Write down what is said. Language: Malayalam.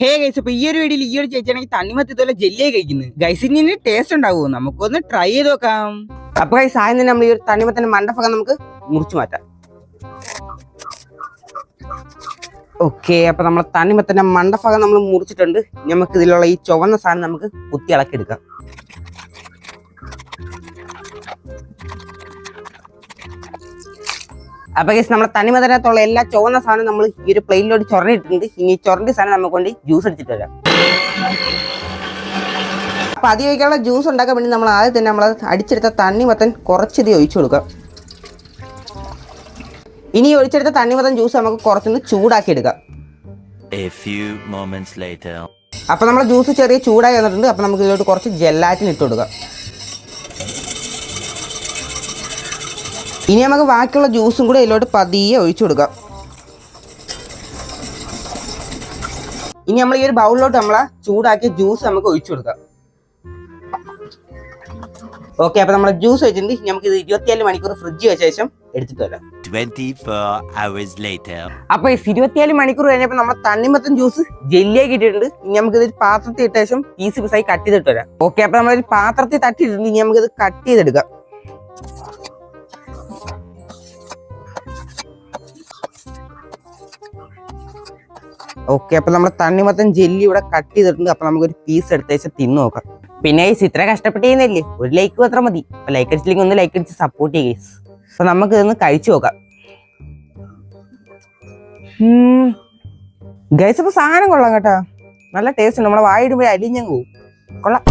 ഹേ ഗൈസ്, അപ്പൊ ഈ ഒരു വീഡിയോയിൽ ഈ ഒരു ചേച്ചിയാണെങ്കിൽ തണ്ണിമത്തി ഇതുപോലെ ജെല്ലിയെ കഴിക്കുന്നത്. ഗൈസിന് ടേസ്റ്റ് ഉണ്ടാവുമോ? നമുക്കൊന്ന് ട്രൈ ചെയ്ത് നോക്കാം. അപ്പൊ ഗൈസ് ആദ്യം തന്നെ നമ്മൾ ഈ ഒരു തണ്ണിമത്തിന്റെ മണ്ടഭാഗം നമുക്ക് മുറിച്ചു മാറ്റാം. ഓക്കെ, അപ്പൊ നമ്മൾ തണ്ണിമത്തിന്റെ മണ്ടഭാഗം നമ്മൾ മുറിച്ചിട്ടുണ്ട്. നമുക്ക് ഇതിലുള്ള ഈ ചുവന്ന സാധനം നമുക്ക് കുത്തി ഇളക്കിയെടുക്കാം. അപ്പൊ ഗൈസ് നമ്മുടെ തണ്ണിമത്തിനകത്തുള്ള എല്ലാ ചുവന്ന സാധനം നമ്മൾ ഈ ഒരു പ്ലെയിനിലോട്ട് ചൊറഞ്ഞിട്ടുണ്ട്. ഇനി ചൊറണ്ടി സാധനം നമുക്ക് കൊണ്ട് ജ്യൂസ് അടിച്ചിട്ട് വരാം. അപ്പൊ അത് ഒഴിക്കാനുള്ള ജ്യൂസ് ഉണ്ടാക്കാൻ വേണ്ടി നമ്മൾ ആദ്യം തന്നെ നമ്മൾ അടിച്ചെടുത്ത തണ്ണിമത്തൻ കുറച്ചത് ഒഴിച്ചു കൊടുക്കാം. ഇനി ഒഴിച്ചെടുത്ത തണ്ണിമത്തൻ ജ്യൂസ് നമുക്ക് കുറച്ചൊന്ന് ചൂടാക്കി എടുക്കാം. അപ്പൊ നമ്മുടെ ജ്യൂസ് ചെറിയ ചൂടായി വന്നിട്ടുണ്ട്. അപ്പൊ നമുക്ക് ഇതിലോട്ട് കുറച്ച് ജെല്ലാറ്റിൻ ഇട്ട് കൊടുക്കാം. ഇനി നമുക്ക് ബാക്കിയുള്ള ജ്യൂസും കൂടെ ഇതിലോട്ട് പതിയെ ഒഴിച്ചു കൊടുക്കാം. ഇനി നമ്മൾ ഈ ഒരു ബൗളിലോട്ട് നമ്മൾ ചൂടാക്കിയ ജ്യൂസ് നമുക്ക് ഒഴിച്ചു കൊടുക്കാം. ഓക്കെ, അപ്പൊ നമ്മൾ ജ്യൂസ് വെച്ചിട്ടുണ്ട്. ഇനി നമുക്ക് ഇത് 24 മണിക്കൂർ ഫ്രിഡ്ജ് വെച്ച ശേഷം എടുത്തിട്ട് വരാം. 24 hours later. അപ്പൊ 24 മണിക്കൂർ കഴിഞ്ഞപ്പോൾ നമ്മൾ തണ്ണിമത്തൻ ജ്യൂസ് ജെല്ലിയാക്കി ഇട്ടിട്ടുണ്ട്. ഇനി നമുക്ക് ഇത് പാത്രത്തിൽ ഇട്ട ശേഷം പീസ് പീസായി കട്ട് ചെയ്തിട്ട് വരാം. ഓക്കെ, അപ്പൊ നമ്മളൊരു പാത്രത്തിൽ തട്ടിയിട്ടുണ്ട്. ഇനി നമുക്ക് ഇത് കട്ട് ചെയ്തെടുക്കാം. ഓക്കെ, അപ്പൊ നമ്മൾ തണ്ണിമത്തൻ ജെല്ലി ഇവിടെ കട്ട് ചെയ്തിട്ടുണ്ട്. അപ്പൊ നമുക്കൊരു പീസ് എടുത്തേച്ച് തിന്നു നോക്കാം. പിന്നെ ഇത്ര കഷ്ടപ്പെട്ട് ചെയ്യുന്നില്ലേ, ഒരു ലൈക്ക് മാത്രം മതി. അപ്പൊ ലൈക്ക് അടിച്ചില്ലെങ്കിൽ ഒന്ന് ലൈക്ക് അടിച്ച് സപ്പോർട്ട് ചെയ്യുക. അപ്പൊ നമുക്ക് ഇതൊന്ന് കഴിച്ചു നോക്കാം. ഗൈസ്, അപ്പൊ സാധനം കൊള്ളാം കേട്ടോ, നല്ല ടേസ്റ്റ് ഉണ്ട്. നമ്മളെ വായിടുമ്പോൾ അലിഞ്ഞങ്ങ് പോകും. കൊള്ളാം.